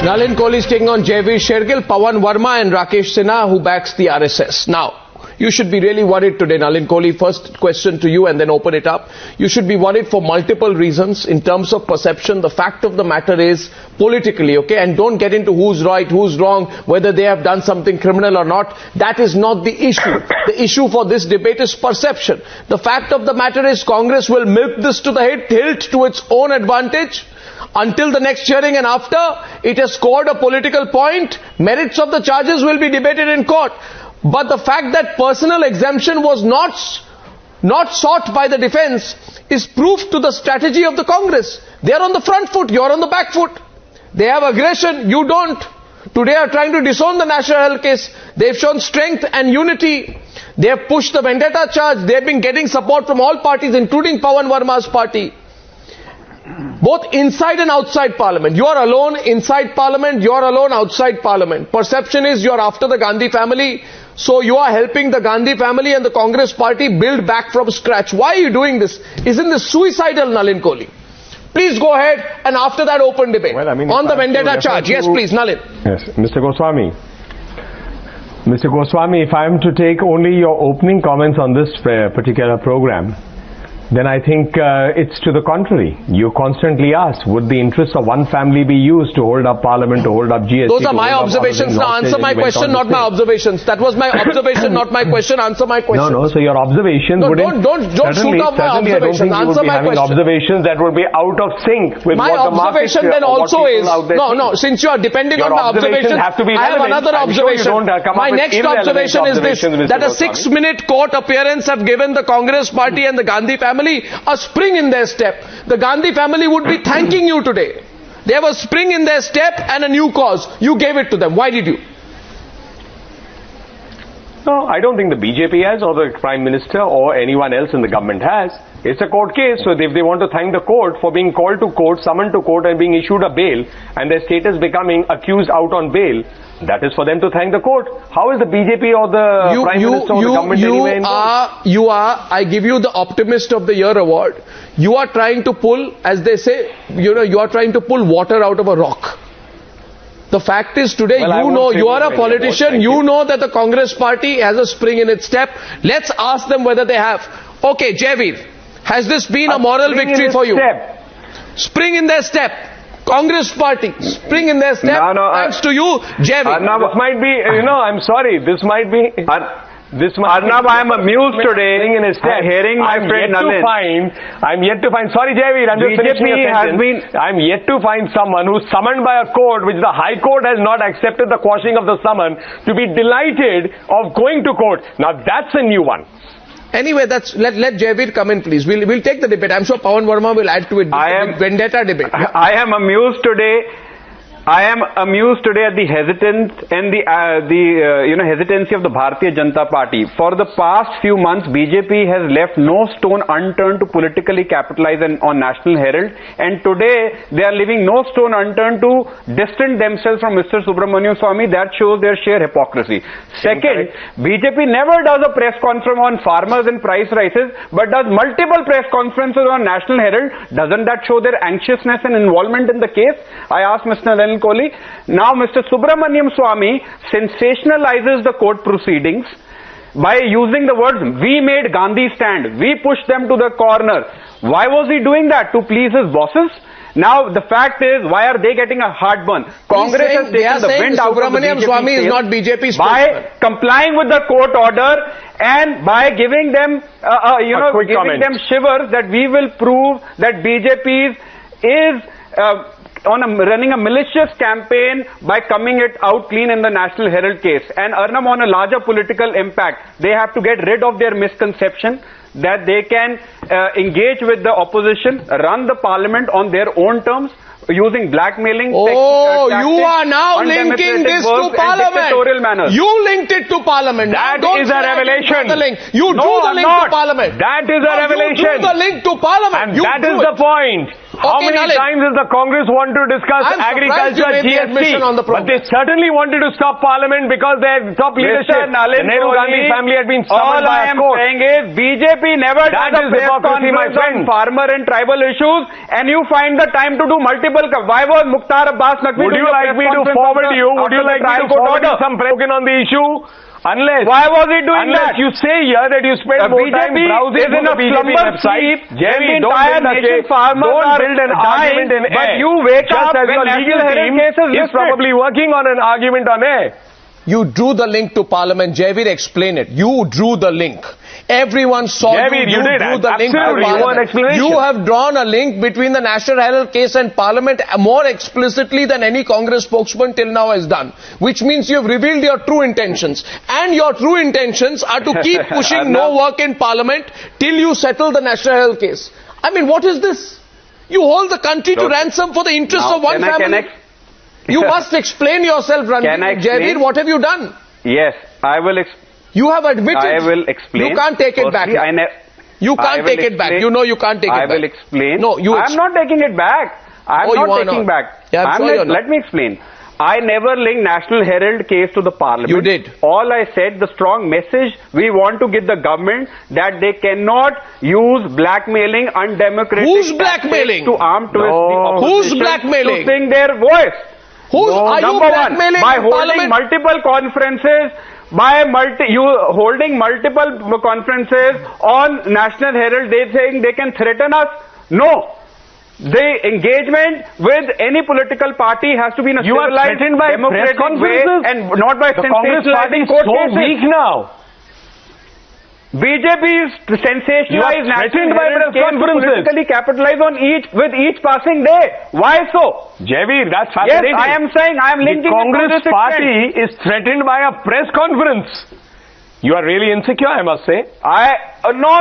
Nalin Kohli is taking on Jaiveer Shergill, Pavan Verma and Rakesh Sinha, who backs the RSS. Now, you should be really worried today, Nalin Kohli. First question to you and then open it up. You should be worried for multiple reasons in terms of perception. The fact of the matter is politically, okay? And don't get into who's right, who's wrong, whether they have done something criminal or not. That is not the issue. The issue for this debate is perception. The fact of the matter is Congress will milk this to the hilt to its own advantage. Until the next hearing and after, it has scored a political point. Merits of the charges will be debated in court. But the fact that personal exemption was not sought by the defense is proof to the strategy of the Congress. They are on the front foot, you are on the back foot. They have aggression, you don't. Today are trying to disown the National Herald case. They've shown strength and unity. They have pushed the vendetta charge. They've been getting support from all parties, including Pavan Verma's party. Both inside and outside Parliament. You are alone inside Parliament, you are alone outside Parliament. Perception is you are after the Gandhi family, so you are helping the Gandhi family and the Congress party build back from scratch. Why are you doing this? Isn't this suicidal, Nalin Kohli? Please go ahead and after that open debate on the vendetta charge. Yes, please, Nalin. Yes, Mr. Goswami. Mr. Goswami, if I am to take only your opening comments on this particular program, then I think it's to the contrary. You constantly ask, would the interests of one family be used to hold up Parliament, to hold up GST? Those are my observations. Now answer my question, not my observations. That was my observation, not my question. Answer my question. No, so your observations wouldn't... Don't shoot off my observations. Answer my question. Observations that would be out of sync with my what the market... My observation then also is... No, since you are depending on my observations, I have another observation. My next observation is this, that a 6-minute court appearance have given the Congress party and the Gandhi family a spring in their step. The Gandhi family would be thanking you today. They have a spring in their step and a new cause. You gave it to them. Why did you? No, I don't think the BJP has, or the Prime Minister, or anyone else in the government has. It's a court case, so if they want to thank the court for being called to court, summoned to court and being issued a bail, and their status becoming accused out on bail, that is for them to thank the court. How is the BJP or the Prime Minister or the government anyway involved? I give you the Optimist of the Year award. You are trying to pull, as they say, you are trying to pull water out of a rock. The fact is today, you are a politician, you know that the Congress party has a spring in its step. Let's ask them whether they have. Okay, Jaiveer, has this been a moral victory for you? Spring in their step. Congress party, spring in their step, thanks to you, Jaiveer. Arnab, this might be, I'm sorry, this might be... Arnab, I am amused today hearing my friend Nalin. I'm yet to find, sorry Jaiveer, I'm just finishing a sentence. I'm yet to find someone who's summoned by a court which the High Court has not accepted the quashing of the summon to be delighted of going to court. Now that's a new one. Anyway, let Jaiveer come in, please. We'll take the debate. I'm sure Pavan Verma will add to it. Vendetta debate. Yeah. I am amused today. At the hesitance and the hesitancy of the Bharatiya Janata Party. For the past few months, BJP has left no stone unturned to politically capitalize on National Herald, and today they are leaving no stone unturned to distance themselves from Mr. Subramaniam Swamy. That shows their sheer hypocrisy. Second, BJP never does a press conference on farmers and price rises, but does multiple press conferences on National Herald. Doesn't that show their anxiousness and involvement in the case? I asked Mr. Nalin Kohli. Now Mr. Subramaniam Swamy sensationalizes the court proceedings by using the words, we made Gandhi stand, we pushed them to the corner. Why was he doing that? To please his bosses? Now the fact is, why are they getting a heartburn? Congress has taken the wind out of the Subramaniam Swamy is not BJP spokesman. By complying with the court order and by giving them, giving them shivers that we will prove that BJP is running a malicious campaign by coming it out clean in the National Herald case. And Arnab, on a larger political impact, they have to get rid of their misconception that they can engage with the opposition, run the parliament on their own terms, using blackmailing. You are now linking this to Parliament. You linked it to Parliament. That is a revelation. You drew the link to Parliament. That is a revelation. You drew the link to Parliament. And that is the point. How many times does the Congress want to discuss agriculture, GST? But they certainly wanted to stop Parliament because their top leadership, the Nehru Gandhi family, had been summoned by a court. All I am saying is BJP never does a press conference on farmer and tribal issues, and you find the time to do multiple. Why was Mukhtar Abbas Naqvi? Would you like me to forward you? Would you like me to forward you some broken on the issue? Unless, why was he doing that? Unless you say here that you spend more time browsing on the BJP website, Jerry, don't build an argument in air. But you wake up as your legal team is probably working on an argument on air. You drew the link to Parliament. Jaiveer, explain it. You drew the link. Everyone saw Jaiveer, you drew the link to Parliament. You have drawn a link between the National Herald case and Parliament more explicitly than any Congress spokesman till now has done. Which means you have revealed your true intentions. And your true intentions are to keep pushing no work in Parliament till you settle the National Herald case. I mean, what is this? You hold the country to ransom for the interests of one family. You must explain yourself, Jaiveer. What have you done? Yes, I will explain. You have admitted. I will explain. You can't take it back. You can't take it back. You know you can't take it back. I will explain. No, I'm not taking it back. I'm not taking back. Yeah, let me explain. I never linked National Herald case to the Parliament. You did. All I said, the strong message we want to give the government that they cannot use blackmailing, undemocratic Who's blackmailing? To arm twist the opposition. Who's blackmailing? To sing their voice. Are you blackmailing by holding multiple conferences, holding multiple conferences on National Herald, they saying they can threaten us? No. The engagement with any political party has to be in a civilized, democratic way and not by sensationalizing court cases. Weak now. BJP is sensationalized National Herald case to politically capitalize on with each passing day. Why so? Jaiveer, that's fascinating. Yes, I am saying, I am linking the Congress party is threatened by a press conference. You are really insecure, I must say. No.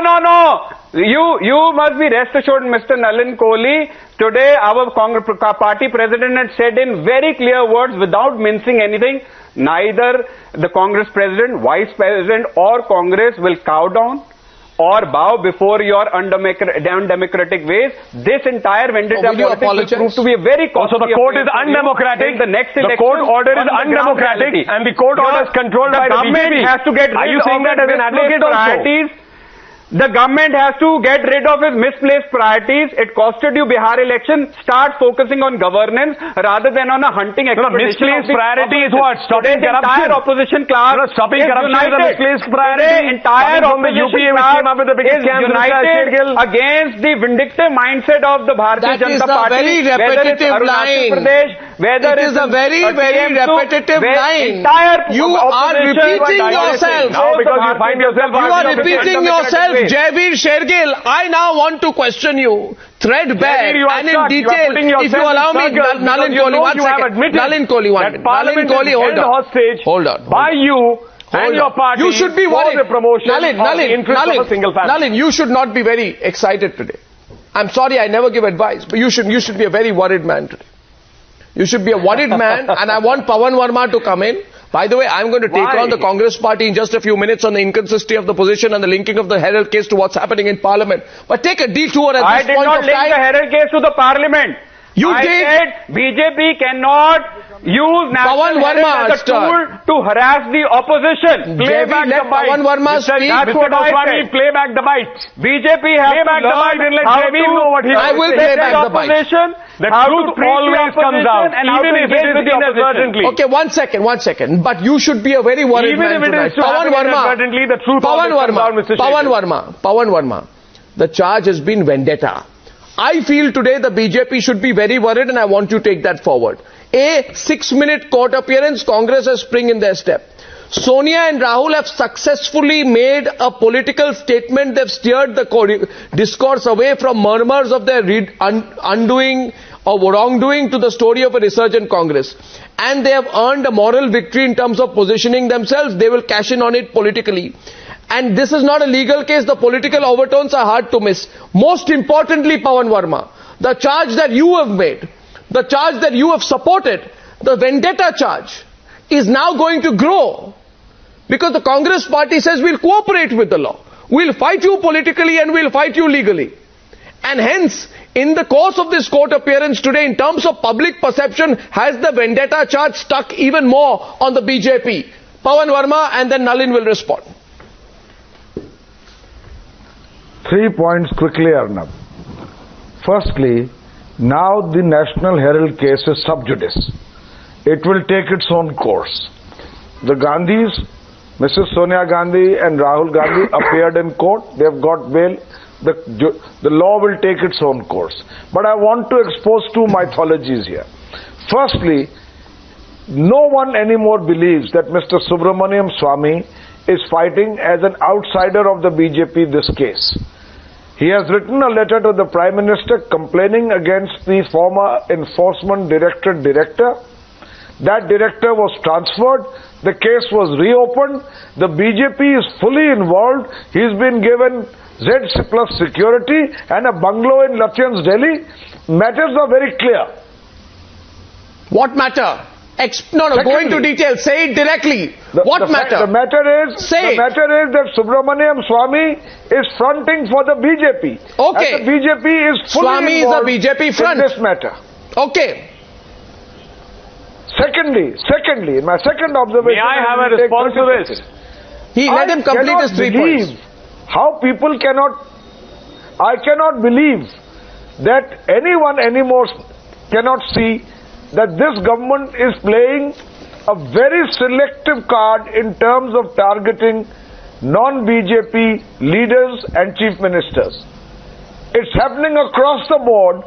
You must be rest assured, Mr. Nalin Kohli. Today, our Congress party president had said in very clear words, without mincing anything, neither the Congress president, vice president, or Congress will cow down or bow before your undemocratic ways. This entire vendetta politics will prove to be a very costly. So the court is undemocratic. The court order is undemocratic, and the court order is controlled by the BJP. Has to get rid Are you saying that as an advocate also? The government has to get rid of its misplaced priorities. It costed you Bihar election. Start focusing on governance rather than on a hunting expedition. Misplaced priority is what? Stopping corruption. The entire opposition class stopping corruption is a misplaced priority. The entire opposition class is united against the vindictive mindset of the Bharatiya Janata Party. That is a very repetitive line. It is a very, very repetitive line. You are repeating yourself. Now because you find yourself. You are repeating yourself. Jaiveer Shergill, I now want to question you, threadbare and in detail, if you allow me, Nalin Kohli, 1 second. Nalin Kohli, hold on. By you and your party, you should be worried. For the promotion of the interest of a single family. Nalin, you should not be very excited today. I'm sorry, I never give advice, but you should be a very worried man today. You should be a worried man, and I want Pavan Verma to come in. By the way, I'm going to take on the Congress party in just a few minutes on the inconsistency of the position and the linking of the Herald case to what's happening in Parliament. But take a detour at this point of time. I did not link the Herald case to the Parliament. I said BJP cannot use National Herald as a tool to harass the opposition. Play back the bite. Pavan Verma speak. That's what I said. Play back the bite. BJP has to learn how to know what he I will play back the bite. The truth always comes out, even if it is inadvertently. Okay, one second. But you should be a very worried man tonight. Pavan Verma. The charge has been vendetta. I feel today the BJP should be very worried, and I want you to take that forward. A 6-minute court appearance, Congress has sprung in their step. Sonia and Rahul have successfully made a political statement. They've steered the discourse away from murmurs of their undoing or wrongdoing to the story of a resurgent Congress. And they have earned a moral victory in terms of positioning themselves. They will cash in on it politically. And this is not a legal case. The political overtones are hard to miss. Most importantly, Pavan Verma, the charge that you have made, the charge that you have supported, the vendetta charge, is now going to grow. Because the Congress party says we'll cooperate with the law. We'll fight you politically and we'll fight you legally. And hence, in the course of this court appearance today, in terms of public perception, has the vendetta charge stuck even more on the BJP? Pavan Verma, and then Nalin will respond. 3 points quickly, Arnab. Firstly, now the National Herald case is sub judice. It will take its own course. The Gandhis, Mrs. Sonia Gandhi and Rahul Gandhi appeared in court. They have got bail. The law will take its own course. But I want to expose two mythologies here. Firstly, no one anymore believes that Mr. Subramaniam Swamy is fighting as an outsider of the BJP this case. He has written a letter to the Prime Minister complaining against the former Enforcement Directorate director. That director was transferred. The case was reopened. The BJP is fully involved. He's been given Z plus security and a bungalow in Lutyens, Delhi. Matters are very clear. What matter? Go into detail. Say it directly. What matter? The matter is that Subramaniam Swamy is fronting for the BJP. Okay. And the BJP is fully Swamy involved is a BJP front in this matter. Okay. Secondly, my second observation. May I have a response to this? Let him complete his 3 points. How people I cannot believe that anyone anymore cannot see that this government is playing a very selective card in terms of targeting non-BJP leaders and chief ministers. It's happening across the board,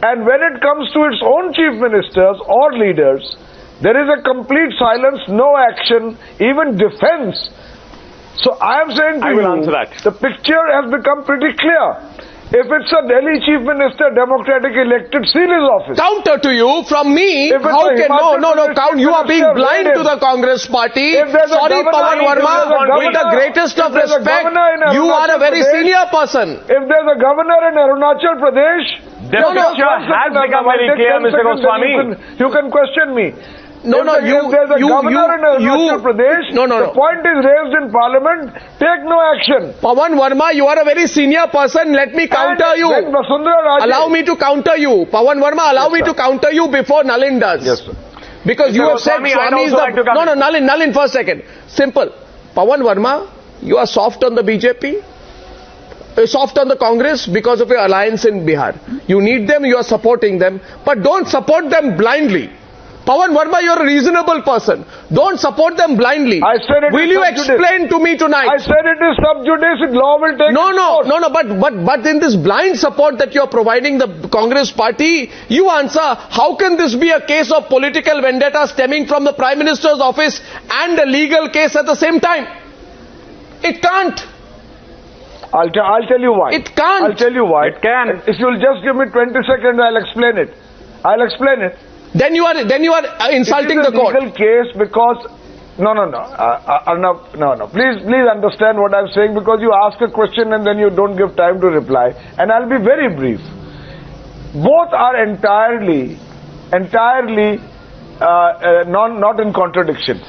and when it comes to its own chief ministers or leaders, there is a complete silence, no action, even defense. So I am saying to you, the picture has become pretty clear. If it's a Delhi Chief Minister, democratic elected, seal his office. Counter to you from me. How can you are being blind to the Congress party. Sorry, Pavan Verma, with the greatest of respect, you are a very senior person. If there's a governor in Arunachal Pradesh, the picture has become very clear, Mr. Goswami. You can question me. If there's a governor in Arunachal Pradesh, the point is raised in Parliament, take no action. Pavan Verma, you are a very senior person. Let me counter you. Allow me to counter you. Pavan Verma, allow me to counter you before Nalin does. Yes, sir. Because you have said Swamy is the... Nalin for a second. Simple. Pavan Verma, you are soft on the BJP. Soft on the Congress because of your alliance in Bihar. You need them, you are supporting them. But don't support them blindly. Pavan Verma, you're a reasonable person. Don't support them blindly. I said it will you explain to me tonight? I said it is sub judice. Law will take but in this blind support that you're providing the Congress party, you answer, how can this be a case of political vendetta stemming from the Prime Minister's office and a legal case at the same time? It can't. I'll tell you why. It can't. I'll tell you why. It can. If you'll just give me 20 seconds, I'll explain it. Then you are insulting the court. It is a legal case because Arnab, please understand what I'm saying, because you ask a question and then you don't give time to reply, and I'll be very brief. Both are entirely not in contradiction.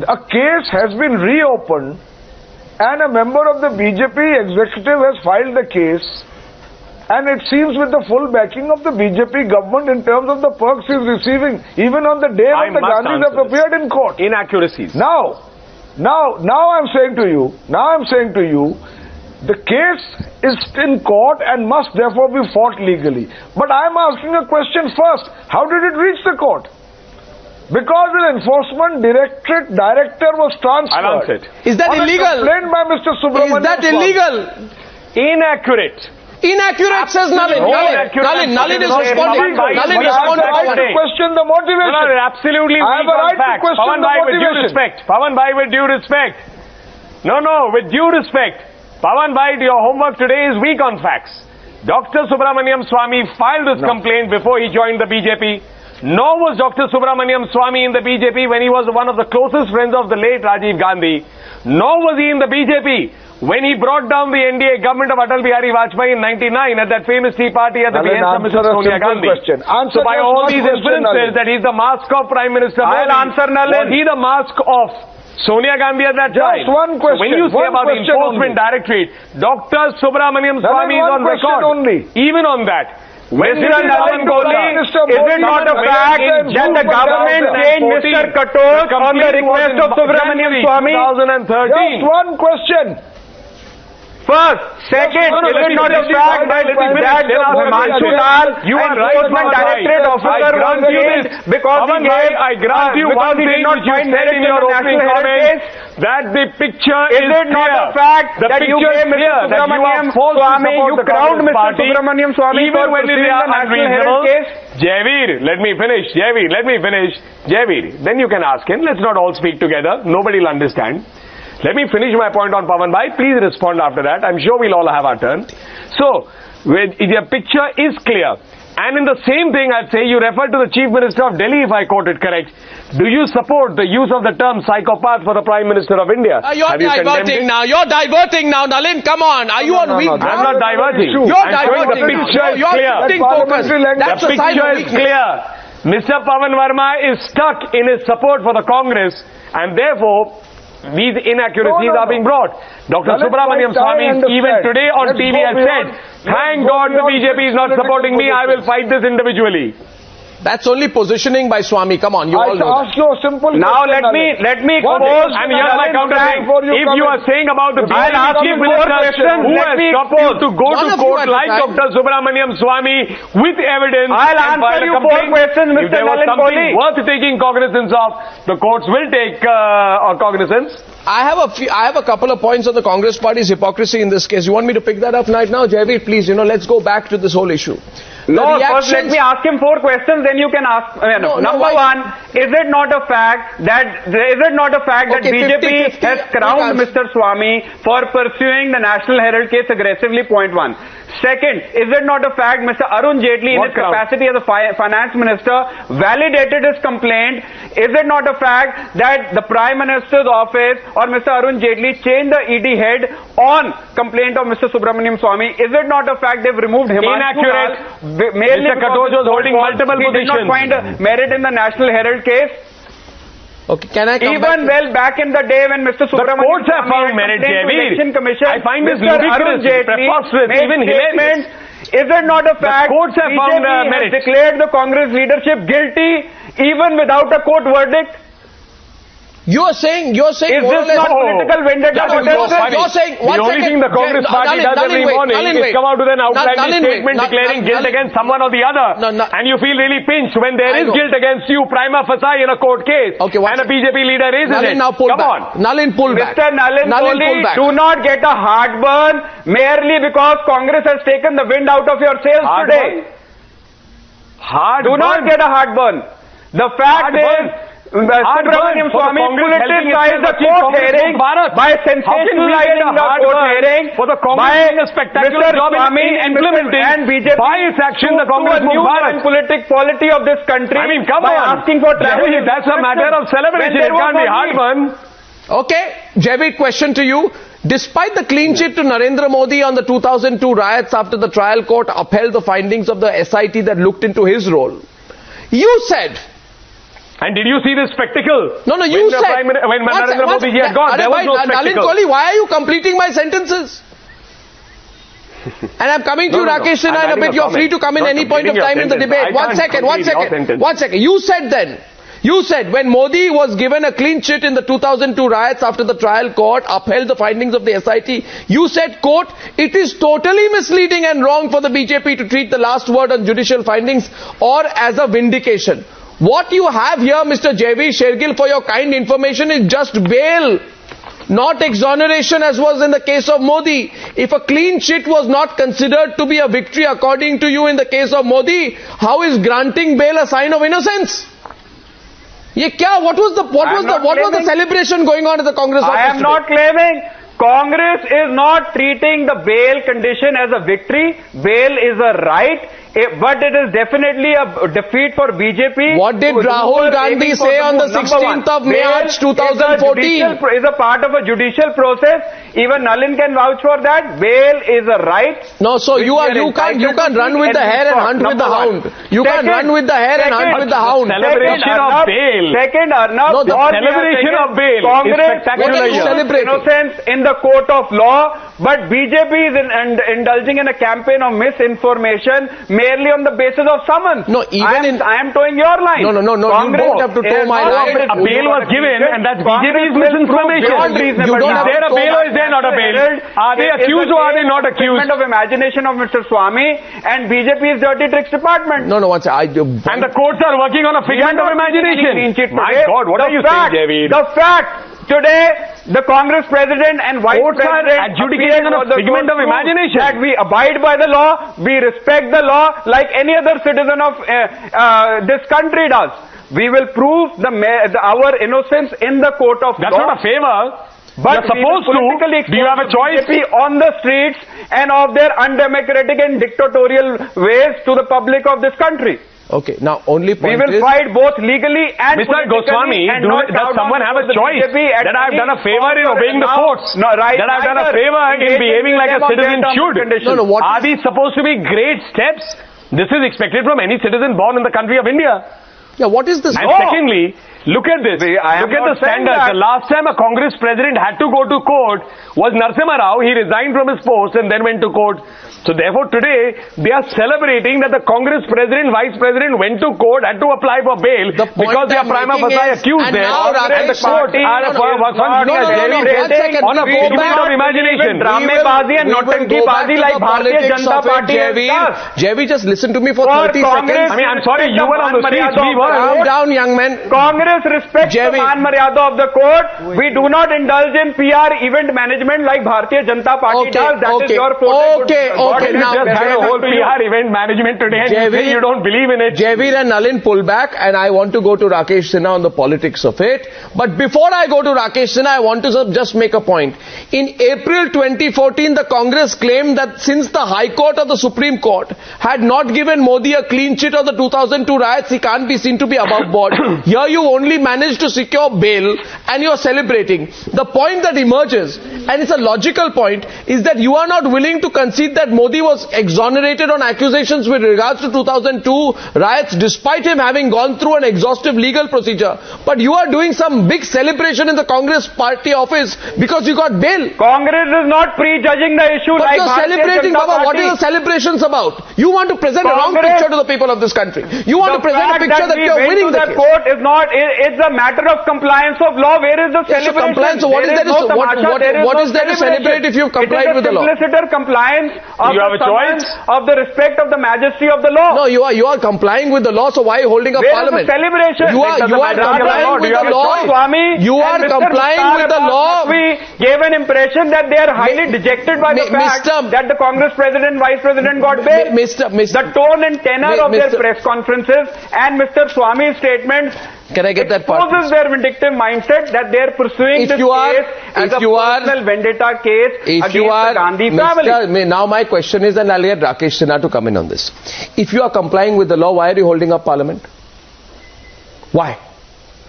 A case has been reopened and a member of the BJP executive has filed the case, and it seems with the full backing of the BJP government in terms of the perks he's receiving, even on the day when the Gandhis have appeared in court. Inaccuracies. Now I'm saying to you, the case is in court and must therefore be fought legally. But I'm asking a question first. How did it reach the court? Because the Enforcement Directorate director was transferred. I'll answer it. Is that illegal? Complained by Mr. Subramaniam. Is that illegal? Inaccurate. Inaccurate, says Nalin. Nalin is responding. Nalin responded. I have a right to question the motivation. No, absolutely. I have a right to question the motivation. Pavan Bhai, with due respect. No, with due respect. Pavan Bhai, your homework today is weak on facts. Dr. Subramaniam Swamy filed this complaint before he joined the BJP. Nor was Dr. Subramaniam Swamy in the BJP when he was one of the closest friends of the late Rajiv Gandhi. Nor was he in the BJP when he brought down the NDA government of Atal Bihari Vajpayee in 99 at that famous tea party at the behest of Mrs. Sonia Gandhi. So by all these inferences that he's the mask of Prime Minister Modi, I'll answer, Nalin. was he the mask of Sonia Gandhi at that time? Just one question. So when you say about the Enforcement Directorate, Dr. Subramaniam Swamy is on record. Only. Even on that, Mr. Nalin Kohli, is it not a fact that the government changed Mr. Katos on the request of Subramaniam Swamy? 2013. Just one question. First. Second, is it not a fact that Himanshu Lal, Enforcement Directorate officer, was jailed because he did not find merit in the National Herald case? That the picture is it not a fact that you gave Mr. Subramaniam Swamy, you crowned Mr. Subramaniam Swamy even when pursuing the National Herald case? Jaiveer, let me finish. Jaiveer, then you can ask him. Let's not all speak together. Nobody will understand. Let me finish my point on Pavan Bhai. Please respond after that. I'm sure we'll all have our turn. So, the picture is clear. And in the same thing, I'd say you refer to the Chief Minister of Delhi, if I quote it correct. Do you support the use of the term psychopath for the Prime Minister of India? You're diverting now. You're diverting now, Nalin. Come on. Are you on weak ground? I'm not diverting. You're diverting. The picture is clear. That's a sign of weakness. Clear. Mr. Pavan Verma is stuck in his support for the Congress, and therefore these inaccuracies are being brought. Dr. Subramaniam Swamy even today on TV has said, thank God the BJP is not supporting me, I will fight this individually. That's only positioning by Swamy. Come on, you all know that. Now let me expose, and here's my counter thing. If you are saying about the BJP Chief Minister who has supposed to go to court like Dr. Subramaniam Swamy with evidence, I'll answer you 4 questions, Mr. If there was Nalin something Kohli. worth taking cognizance of, the courts will take cognizance. I have a couple of points on the Congress Party's hypocrisy in this case. You want me to pick that up right now, Jaiveer? Please, let's go back to this whole issue. No, first let me ask him 4 questions, then you can ask. Number one, is it not a fact that BJP has crowned Mr. Swamy for pursuing the National Herald case aggressively? Point 1. Second, is it not a fact Mr. Arun Jaitley in his capacity as a finance minister validated his complaint? Is it not a fact that the Prime Minister's office or Mr. Arun Jaitley changed the ED head on complaint of Mr. Subramaniam Swamy? Is it not a fact they've removed Himanshu Lal? Mr. Katos was holding multiple positions. Did not find merit in the National Herald case. Okay, can I come Even back in the day when Mr. Subramaniam the courts have found merit, Jaiveer. I find this ludicrous, preposterous, even hilarious. Is it not a fact courts have found BJP has declared the Congress leadership guilty even without a court verdict? You're saying is this not political vendetta? You're saying the only thing the Congress party does every morning is come out with an outlandish statement declaring guilt against someone or the other, and you feel really pinched when there is guilt against you prima facie in a court case, and a BJP leader raises it. Come on, Nalin, pull back. Mr. Nalin Kohli, do not get a heartburn merely because Congress has taken the wind out of your sails today. Do not get a heartburn. The fact is, Subramaniam Swamy politicized the court hearing by sensationalizing the court hearing by Mr. Swamy and BJP by its action the Congress moved Bharat. Quality of this country. I mean, come by on. asking for travel. That's a matter of celebration. It can't be heartburn. Okay, Jaiveer, question to you. Despite the clean chit to Narendra Modi on the 2002 riots after the trial court upheld the findings of the SIT that looked into his role, you said... And did you see this spectacle? No, you said... When Narendra Modi had gone, there was no spectacle. Nalin Kohli, why are you completing my sentences? And I'm coming to you, Rakesh Sinha, in a bit. You're free to come in any point of time in the debate. One second. You said when Modi was given a clean chit in the 2002 riots after the trial court upheld the findings of the SIT, you said, quote, it is totally misleading and wrong for the BJP to treat the last word on judicial findings or as a vindication. What you have here, Mr. Jaiveer Shergill, for your kind information is just bail, not exoneration as was in the case of Modi. If a clean chit was not considered to be a victory according to you in the case of Modi, how is granting bail a sign of innocence? What was the celebration going on at the Congress office? I am not claiming. Congress is not treating the bail condition as a victory. Bail is a right. But it is definitely a defeat for BJP. What did Rahul Gandhi say on the 16th of March 2014? Is a part of a judicial process. Even Nalin can vouch for that. Bail is a right. No, so you can't run with the hare and hunt with the hound. You can't run with the hare and hunt with the hound. Celebration of bail. Second, Arnab, the celebration of bail is spectacular. Innocence in the court of law, but BJP is indulging in a campaign of misinformation, merely on the basis of summons. No, even I am towing your line. No. You don't have to tow my line. A bail was given, and that's BJP's misinformation. Is there a bail or is there not a bail? Are they accused or are they not accused? Of imagination of Mr. Swami and BJP's dirty tricks department. No, and the courts are working on a figment of imagination. My God, what are you saying, Jaiveer? The fact today, the Congress president and vice president are adjudicating on a figment of imagination. That we abide by the law, we respect the law like any other citizen of this country does. We will prove our innocence in the court of law. That's not a favor. But you're supposed to. Do you have a choice? BJP on the streets and of their undemocratic and dictatorial ways to the public of this country. Okay, now only point we will fight both legally and Mr. Goswami, does someone have a choice that I've done a favor in obeying the courts? No, right. That I've done a favor in behaving like a citizen should? Are these supposed to be great steps? This is expected from any citizen born in the country of India. Yeah, what is this? And secondly, look at this. Look at the standards. The last time a Congress president had to go to court was Narasimha Rao. He resigned from his post and then went to court. So therefore today, they are celebrating that the Congress president, vice president went to court, had to apply for bail because they are prima facie accused there. And the court on a figment of imagination. Dramabazi and Nautankibazi like Bharatiya Janata Party has done. Jaiveer, just listen to me for 30 seconds. I mean, I'm sorry, you were on the streets, we were. Calm down, young man. Congress respects the man maryada of the court. We do not indulge in PR event management like Bharatiya Janata Party does. That is your forte. Okay, now just had a whole PR event management today and you say you don't believe in it. Jaiveer and Nalin pull back, and I want to go to Rakesh Sinha on the politics of it. But before I go to Rakesh Sinha, I want to just make a point. In April 2014, the Congress claimed that since the High Court or the Supreme Court had not given Modi a clean chit of the 2002 riots, he can't be seen to be above board. Here you only managed to secure bail and you're celebrating. The point that emerges, and it's a logical point, is that you are not willing to concede that Modi was exonerated on accusations with regards to 2002 riots despite him having gone through an exhaustive legal procedure. But you are doing some big celebration in the Congress party office because you got bail. Congress is not prejudging the issue. But like you're celebrating, Baba. What are the celebrations about? You want to present a wrong picture to the people of this country. You want to present a picture that you're winning the case. Court is not, it's a matter of compliance of law. Where is the celebration? Compliance. So what is there to celebrate if you've complied with the law? It is a simpliciter compliance of you have a choice of the respect of the majesty of the law. No, you are complying with the law, so why are you holding up Parliament? Where is the celebration? You are complying with the law. You are complying with the law. We gave an impression that they are highly dejected by the fact that the Congress president, vice president got bail. The tone and tenor of their press conferences and Mr. Swami's statements can I get that part? Exposes their vindictive mindset that they are pursuing this case as a personal vendetta case against the Gandhi family. Now my question is, and I'll get Rakesh Sinha to come in on this. If you are complying with the law, why are you holding up Parliament? Why?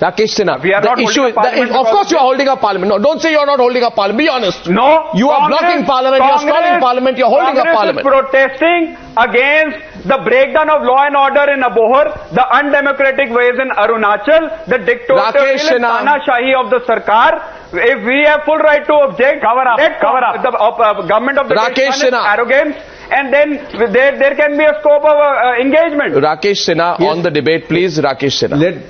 Rakesh Sinha, we are not holding up Parliament. Of course you are holding up Parliament. No, don't say you are not holding up Parliament. Be honest. No. You are blocking Parliament, you are stalling Parliament, you are holding up Parliament. Congress is protesting against the breakdown of law and order in Abohar, the undemocratic ways in Arunachal, the dictatorial Tanashahi of the Sarkar. If we have full right to object, cover up. The government of the Rakesh Sinha, arrogance, and then there can be a scope of engagement. Rakesh Sinha, on the debate, please. Rakesh Sinha.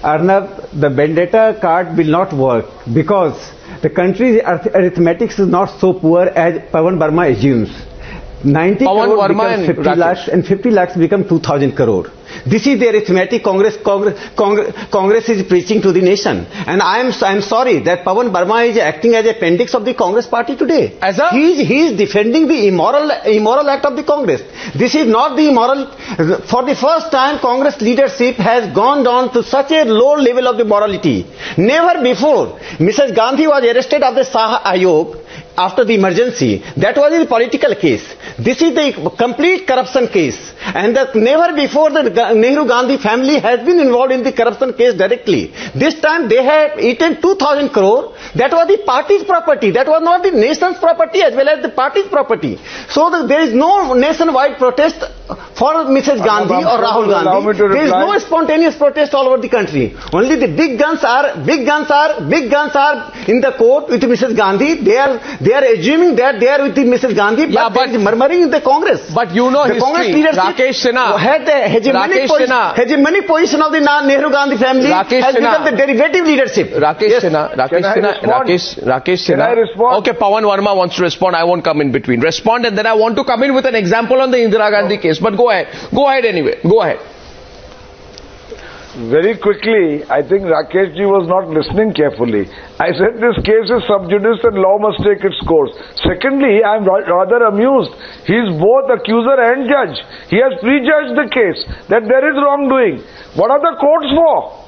Arnab, the vendetta card will not work because the country's arithmetic is not so poor as Pavan Verma assumes. 90 crore becomes 50 lakhs and 50 lakhs become 2,000 crore. This is the arithmetic Congress is preaching to the nation. And I am sorry that Pavan Verma is acting as appendix of the Congress party today. He is defending the immoral act of the Congress. This is not the immoral. For the first time, Congress leadership has gone down to such a low level of the morality. Never before. Mrs. Gandhi was arrested at the Saha Ayog after the emergency. That was a political case. This is the complete corruption case. And that never before the Nehru-Gandhi family has been involved in the corruption case directly. This time they have eaten 2,000 crore. That was the party's property. That was not the nation's property as well as the party's property. So there is no nationwide protest for Mrs. Gandhi or Rahul Gandhi. There is no spontaneous protest all over the country. Only the big guns are in the court with Mrs. Gandhi. They are assuming that they are with Mrs. Gandhi, but there is murmuring in the Congress. But you know the Congress history. Rakesh Sinha had the hegemonic position of the Nehru Gandhi family has become the derivative leadership. Rakesh Sinha. Can I respond? Okay, Pavan Verma wants to respond. I won't come in between. Respond, and then I want to come in with an example on the Indira Gandhi case. But go ahead. Go ahead anyway. Go ahead. Very quickly, I think Rakesh ji was not listening carefully. I said this case is sub judice and law must take its course. Secondly, I am rather amused. He is both accuser and judge. He has prejudged the case that there is wrongdoing. What are the courts for?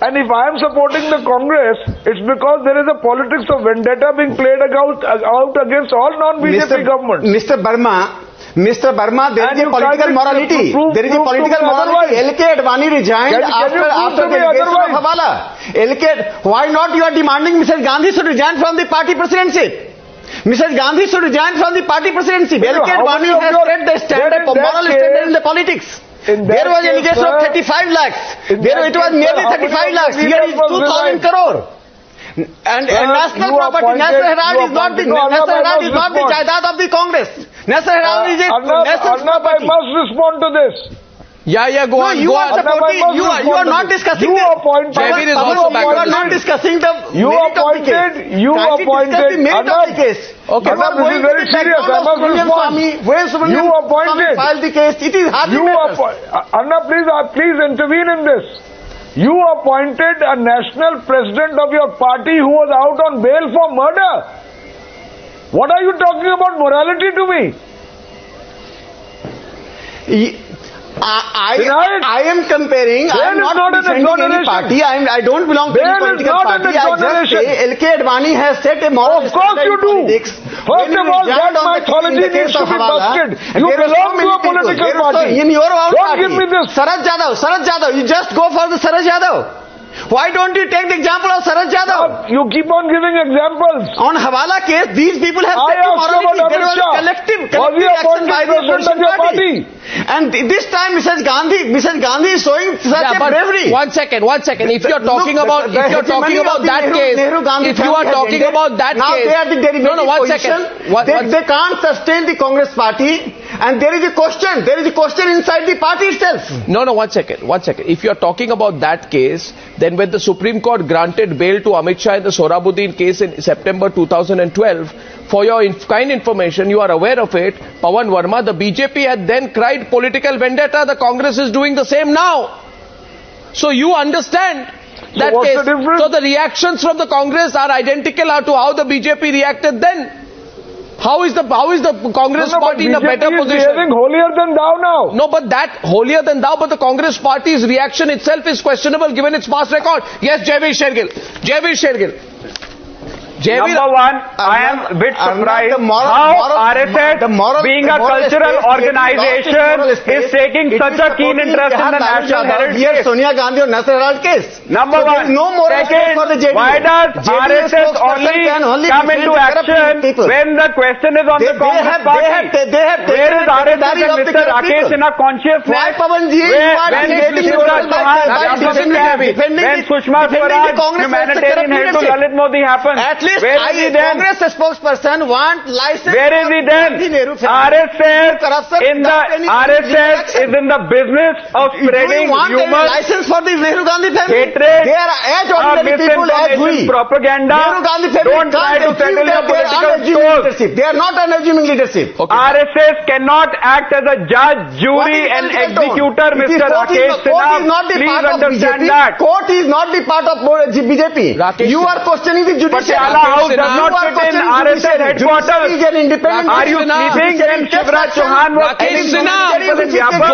And if I am supporting the Congress, it's because there is a politics of vendetta being played out against all non-BJP governments. Mr. Verma, there is a political morality. There is a political morality. L.K. Advani resigned after the allegation of Hawala. Why not you are demanding Mrs. Gandhi should resign from the party presidency? Mrs. Gandhi should resign from the party presidency. L.K. Advani has set the standard, moral standard in the politics. There was an allegation of 35 lakhs. It was nearly 35 lakhs. Here is 2,000 crore. And National property, National Herald is not the Jaiveer of the Congress. National Herald is a national property. I must respond to this. Yeah, go on. You are not discussing Jaiveer is also back. You are not discussing the merit of the case. You appointed. Okay, this is very serious. I must respond. You appointed. Filed the case. It is hardly Arnab, please intervene in this. You appointed a national president of your party who was out on bail for murder. What are you talking about morality to me? I am comparing. I am not defending any party. I don't belong to any political party. I just say L.K. Advani has set a moral standard in politics. First of all, that mythology needs to be busted. You belong to a political party. In your own don't give me this. Saraj Yadav. You just go for the Saraj Yadav. Why don't you take the example of Saraj Yadav? You keep on giving examples. On Hawala case, these people have set morality. There was collective action by the opposition party. And this time Mrs. Gandhi is showing such a bravery. One second. If you're talking about that case, now they are the derivative position. They can't sustain the Congress party, and there is a question inside the party itself. No, one second. If you're talking about that case, then when the Supreme Court granted bail to Amit Shah in the Sohrabuddin case in September 2012, for your kind information, you are aware of it, Pavan Verma, the BJP had then cried political vendetta. The Congress is doing the same now. So you understand that case. So the reactions from the Congress are identical to how the BJP reacted then. How is the Congress party in a better position? BJP is behaving holier than thou now. No, but that holier than thou, but the Congress party's reaction itself is questionable given its past record. Yes, Jaiveer Shergill. Number one, I am a bit surprised how RSS, being a cultural organization, is taking such a keen interest in the National Herald case. Sonia Gandhi or National Herald case. Number one. Second, why does RSS only come into action when the question is on the Congress party? Where is RSS and Mr. Rakesh Sinha consciousness? Why, Pavanji, when Sushma Swaraj, humanitarian head to Lalit Modi happened? Where is he then? Congress spokesperson want license. Where is he then? RSS is in the business of spreading rumors, license for the Nehru Gandhi family. Hatred, they are as ordinary people as we. Propaganda. Nehru Gandhi family don't try to settle your political scores. They are not unassuming leadership. Okay. RSS cannot act as a judge, jury and executor, Mr. Rakesh Sinha. Please understand that. Court is not the part of BJP. You are questioning the judiciary. Does not fit in RSS headquarters. Are you sleeping when Shivraj Chauhan was killing people in Vyapar?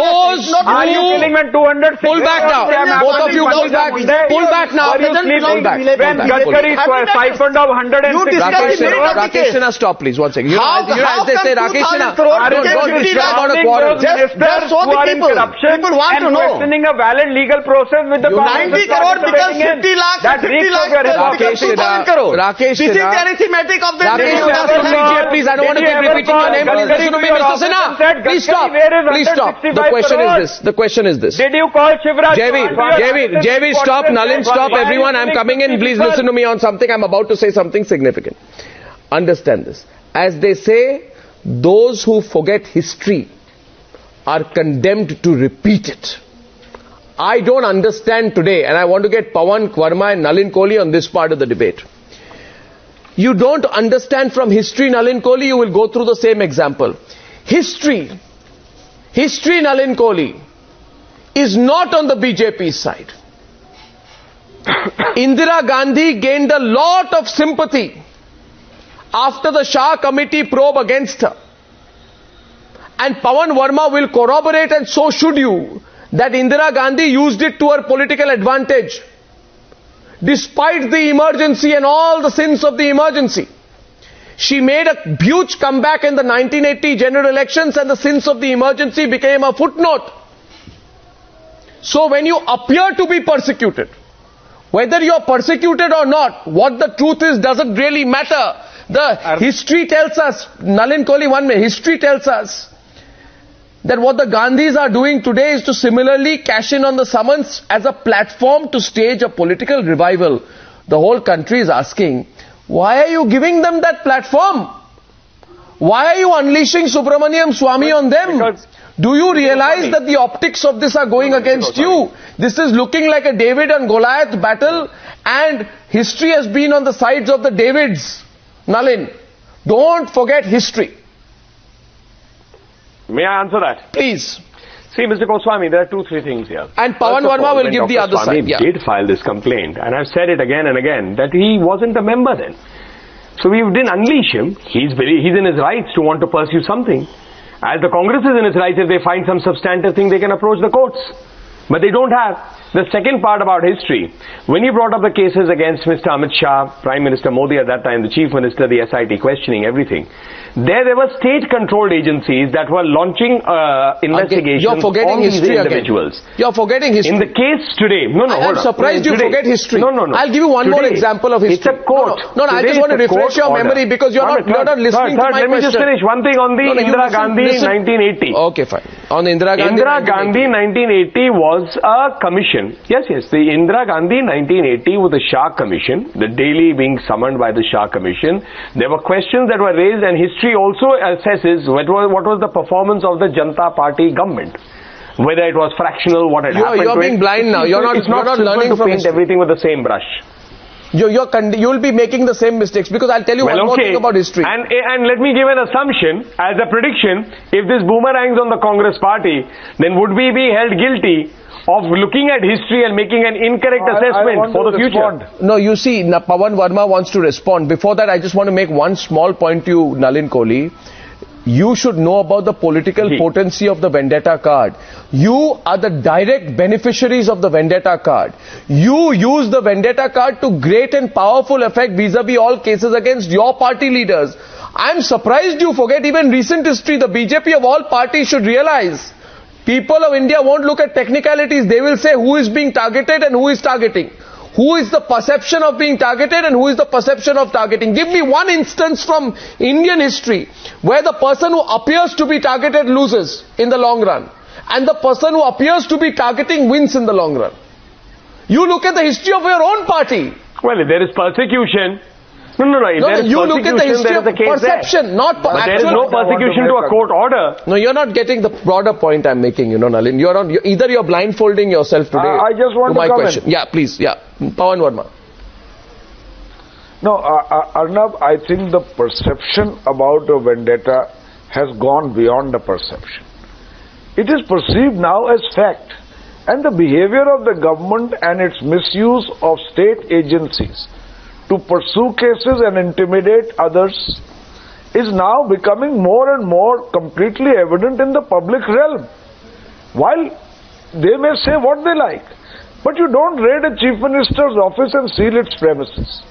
Are you killing when 200 pull back now. Both of you pull back now. Are you sleeping when Gadkari siphoned of 160 Rakesh Sinha, stop please, one second. As they say, Rakesh Sinha, don't disturb about a quarrel. Ministers who are in corruption and questioning a valid legal process with the 90 crore becomes 50 lakhs. That reeks of your hypocrisy. Rakesh Rakesh This is Sinha. the arithmetic of the Rakesh Sinha, please, I don't want to keep repeating your name. Please listen to me, Mr. Sinha. Please stop. Please stop. The question is this. The question is this. Did you call Shivraj? Jaiveer, stop. Nalin, stop. Everyone, I'm coming in. Please listen to me on something. I'm about to say something significant. Understand this. As they say, those who forget history are condemned to repeat it. I don't understand today, and I want to get Pavan Verma and Nalin Kohli on this part of the debate. You don't understand from history, Nalin Kohli, you will go through the same example. History, Nalin Kohli, is not on the BJP side. Indira Gandhi gained a lot of sympathy after the Shah Committee probe against her. And Pavan Verma will corroborate, and so should you, that Indira Gandhi used it to her political advantage. Despite the emergency and all the sins of the emergency, she made a huge comeback in the 1980 general elections, and the sins of the emergency became a footnote. So when you appear to be persecuted, whether you are persecuted or not, what the truth is doesn't really matter. The history tells us, Nalin Kohli, one minute, history tells us that what the Gandhis are doing today is to similarly cash in on the summons as a platform to stage a political revival. The whole country is asking, why are you giving them that platform? Why are you unleashing Subramaniam Swamy on them? Do you realize that the optics of this are going against you? This is looking like a David and Goliath battle, and history has been on the sides of the Davids. Nalin, don't forget history. May I answer that? Please. See, Mr. Goswami, there are 2-3 things here. And Pavan Verma will give the other side. He did file this complaint, and I've said it again and again, that he wasn't a member then. So we didn't unleash him. He's in his rights to want to pursue something. As the Congress is in its rights, if they find some substantive thing, they can approach the courts. But they don't have. The second part about history, when you brought up the cases against Mr. Amit Shah, Prime Minister Modi at that time, the Chief Minister, the SIT questioning everything, there were state-controlled agencies that were launching investigations You're forgetting on history these individuals. Again. You're forgetting history. In the case today, hold on. I'm surprised you forget history. No. I'll give you one more example of history. It's a court. No, I just want to refresh your memory because you're not listening to my question. Let me just finish. One thing on the Indira Gandhi 1980. Okay, fine. On Indira Gandhi. Indira Gandhi 1980 was a commission. Yes, the Indira Gandhi 1980 was the Shah Commission, the daily being summoned by the Shah Commission. There were questions that were raised, and history also assesses what was the performance of the Janata Party government. Whether it was fractional, what had happened. You're being blind now. You're not learning to from paint everything with the same brush. You'll be making the same mistakes, because I'll tell you one more thing about history. And let me give an assumption as a prediction. If this boomerangs on the Congress party, then would we be held guilty of looking at history and making an incorrect assessment for the future? No, you see, Pavan Verma wants to respond. Before that, I just want to make one small point to you, Nalin Kohli. You should know about the political potency of the vendetta card. You are the direct beneficiaries of the vendetta card. You use the vendetta card to great and powerful effect vis-a-vis all cases against your party leaders. I'm surprised you forget even recent history. The BJP of all parties should realize people of India won't look at technicalities. They will say who is being targeted and who is targeting. Who is the perception of being targeted and who is the perception of targeting? Give me one instance from Indian history where the person who appears to be targeted loses in the long run, and the person who appears to be targeting wins in the long run. You look at the history of your own party. Well, if there is persecution... No, you look at the history of perception, not actual. There is no persecution to a court order. No, you're not getting the broader point I'm making, Nalin. Either you're blindfolding yourself today. I just want to my comment. question. Yeah, please. Yeah. Pavan Verma. No, Arnab, I think the perception about a vendetta has gone beyond the perception. It is perceived now as fact. And the behavior of the government and its misuse of state agencies to pursue cases and intimidate others is now becoming more and more completely evident in the public realm. While they may say what they like, but you don't raid a chief minister's office and seal its premises.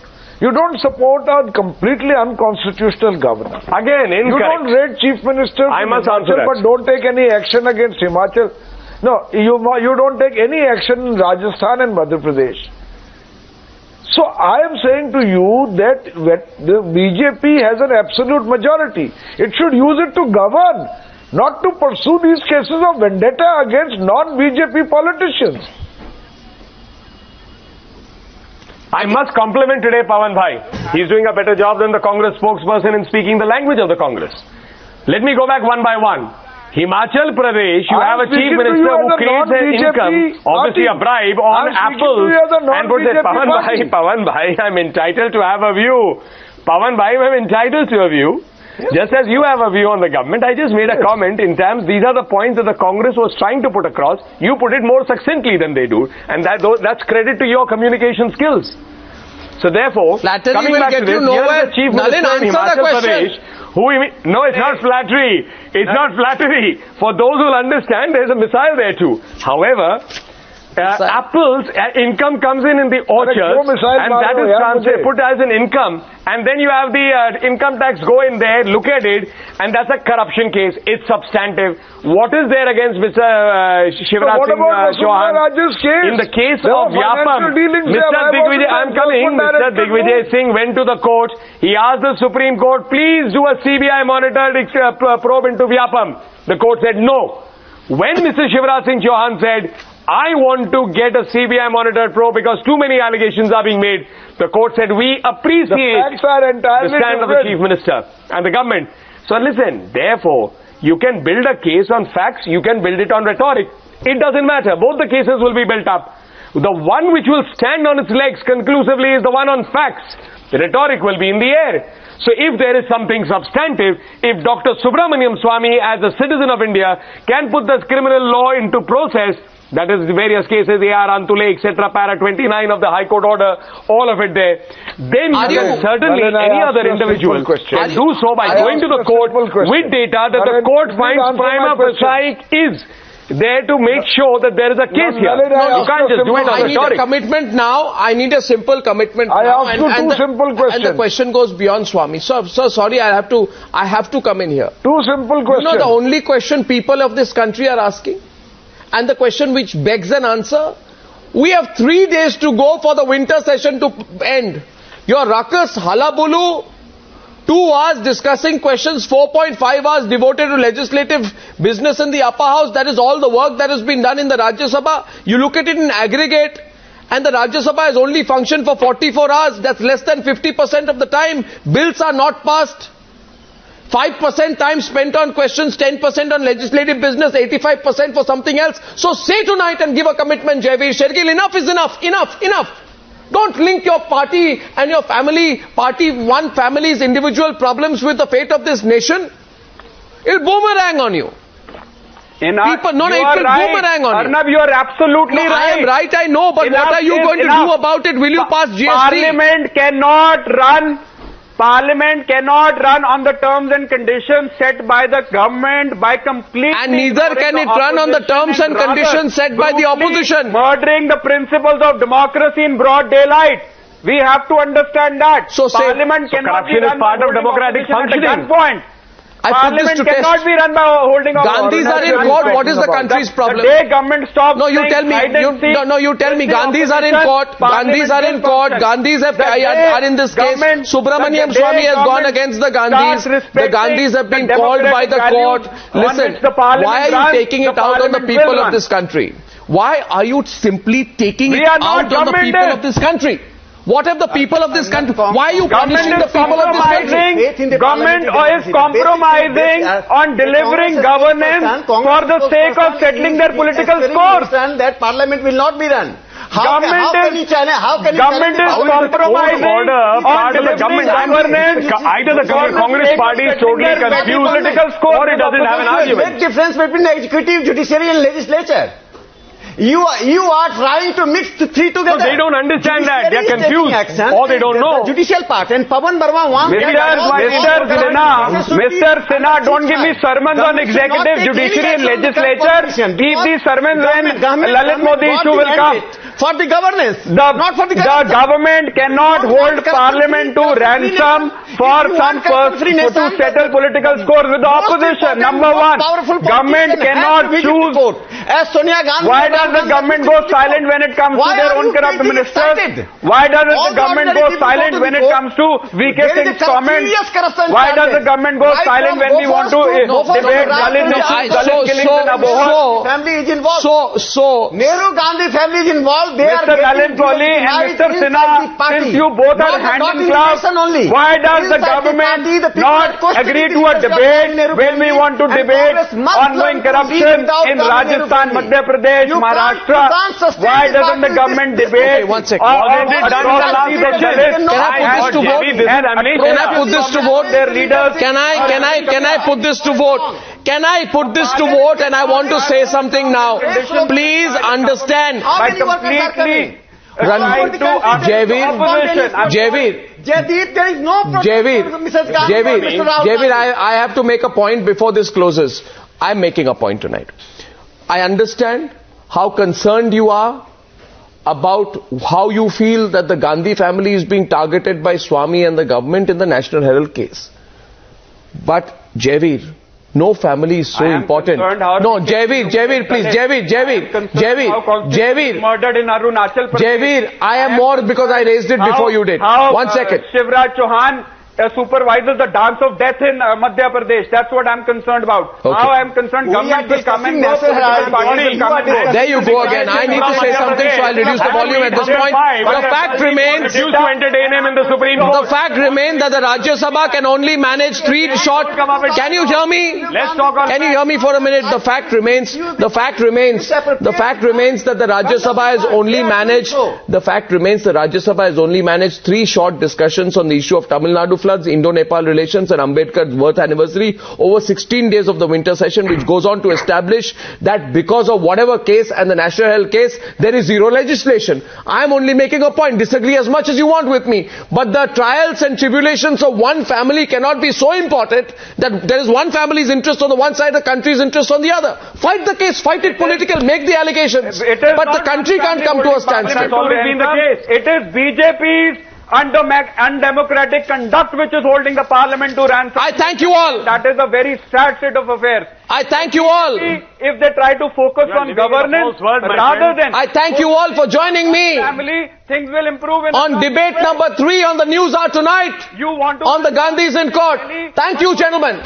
You don't support a completely unconstitutional governor. Again, incorrect. You don't raid chief ministers I must answer that. but don't take any action against Himachal. No, you don't take any action in Rajasthan and Madhya Pradesh. So I am saying to you that the BJP has an absolute majority. It should use it to govern, not to pursue these cases of vendetta against non-BJP politicians. I must compliment today Pavan Bhai. He's doing a better job than the Congress spokesperson in speaking the language of the Congress. Let me go back one by one. Himachal Pradesh, you have a chief minister who creates an income, obviously a bribe, on apples and puts it. Pavan Bhai, I'm entitled to have a view. Pavan Bhai, I'm entitled to a view. Just as you have a view on the government, I just made a comment in terms, these are the points that the Congress was trying to put across. You put it more succinctly than they do, and that's credit to your communication skills. So therefore, coming back to this, here's the chief minister in Himachal Pradesh, no, it's not flattery. It's not flattery. For those who will understand, there's a missile there too. However, apples income comes in the orchards, and that is put as an income, and then you have the income tax go in there, look at it, and that's a corruption case. It's substantive. What is there against Mr. Shivraj Singh Chauhan? In the case of Vyapam, Mr. Digvijay, I'm coming. Mr. Digvijay Singh went to the court. He asked the Supreme Court, please do a CBI monitored probe into Vyapam. The court said no. When Mr. Shivraj Singh Chauhan said, I want to get a CBI monitored probe because too many allegations are being made, the court said, we appreciate the stand of the Chief Minister and the government. So listen, therefore, you can build a case on facts, you can build it on rhetoric. It doesn't matter. Both the cases will be built up. The one which will stand on its legs conclusively is the one on facts. The rhetoric will be in the air. So if there is something substantive, if Dr. Subramaniam Swamy, as a citizen of India, can put this criminal law into process, that is the various cases, A.R. Antule, etc., para 29 of the High Court order, all of it there, then certainly any other individual can do so by going to the court with data that the court finds prima facie is there to make sure that there is a case here. You can't just do it on rhetoric. I need a commitment now. I need a simple commitment now. I ask you two simple questions. And the question goes beyond Swamy. So sorry, I have to come in here. Two simple questions. You know the only question people of this country are asking? And the question which begs an answer, we have 3 days to go for the winter session to end. Your ruckus, halabulu, 2 hours discussing questions, 4.5 hours devoted to legislative business in the upper house. That is all the work that has been done in the Rajya Sabha. You look at it in aggregate, and the Rajya Sabha has only functioned for 44 hours. That's less than 50% of the time. Bills are not passed. 5% time spent on questions, 10% on legislative business, 85% for something else. So say tonight and give a commitment, Jaiveer Shergill, enough is enough, enough. Don't link your party and your one family's individual problems with the fate of this nation. It'll boomerang on you. It will boomerang on you. Arnab, you are absolutely right. I am right, I know, but what are you going to do about it? Will you pass GST? Parliament cannot run on the terms and conditions set by the government by completely... And neither can it run on the terms and conditions set by the opposition. Murdering the principles of democracy in broad daylight. We have to understand that. So Parliament cannot be run part of democratic functioning. Parliament cannot be run by holding on. Gandhis are in court. What is the country's problem? The day government stops. No, you tell me. You tell me. Gandhis are in court. Gandhis are in court. Gandhis are in this case. Subramaniam Swamy has gone against the Gandhis. The Gandhis have been called by the court. Listen, why are you taking it out on the people of this country? Why are you simply taking it out on the people of this country? What have the people of this country... Why are you punishing the people of this country? Government is compromising on delivering governance for the sake of settling their political scores. That parliament will not be run. Government is compromising on delivering governance. Either the Congress party is totally confused or it doesn't have an argument. Big difference between executive, judiciary and legislature. You are trying to mix the three together. No, they don't understand that. They are confused. Or they don't know. The judicial part. And Pavan Verma wants... Mr. Sinha, don't give me sermons on executive, judiciary and legislature. Keep these sermons when Lalit Modi issue will come. For the governance, not for the government cannot hold parliament to ransom for some to settle political scores with the opposition. Number one, government cannot choose. Why does the government go silent when it comes to their own corrupt ministers? Why doesn't the government go silent when it comes to VK Singh's comments? Why does the government go silent when we want to debate Dalit issues, Dalit killings in Abohar? Family is involved. Nehru Gandhi family is involved. Mr. Nalin Kohli and Mr. Sinha, since you both are hand in glove, why does the government not agree to a debate when we want to debate ongoing corruption in Rajasthan, Madhya Pradesh, Maharashtra? Why doesn't the government debate? One second. Can I put this to vote? Their leaders. Can I put this to vote? Can I put this to vote? And I want to say something now. Please understand. By completely Jaiveer, I have to make a point before this closes. I'm making a point tonight. I understand how concerned you are about how you feel that the Gandhi family is being targeted by Swami and the government in the National Herald case. But Jaiveer, no family is so important. No, Jaiveer, please, Jaiveer. Murdered in Arunachal Pradesh. Jaiveer, I am more because I raised it before you did. 1 second. Shivraj Chauhan supervises the dance of death in Madhya Pradesh. That's what I'm concerned about. Okay. Now I'm concerned government will come and go. There you go again. I need to say something, so I'll reduce the volume at this point. The fact remains to entertain him in the Supreme Court. The fact remains that the Rajya Sabha can only manage 3 short. Can you hear me? Let's talk on. Can you hear me for a minute? The fact remains that the Rajya Sabha has only managed. The fact remains the Rajya Sabha has only managed 3 short discussions on the issue of Tamil Nadu floods, Indo-Nepal relations and Ambedkar's birth anniversary over 16 days of the winter session, which goes on to establish that because of whatever case and the National Herald case, there is zero legislation. I am only making a point. Disagree as much as you want with me. But the trials and tribulations of one family cannot be so important that there is one family's interest on the one side, the country's interest on the other. Fight the case, fight it political, make the allegations. But the country can't come to a standstill. That's always been the case. It is BJP's undemocratic conduct which is holding the parliament to ransom. I thank you all. That is a very sad state of affairs. I thank you all. If they try to focus on governance rather than... I thank you all for joining me. Family, things will improve. On debate number 3 on the News Hour tonight. You want to... On the Gandhis in court. Thank you, gentlemen.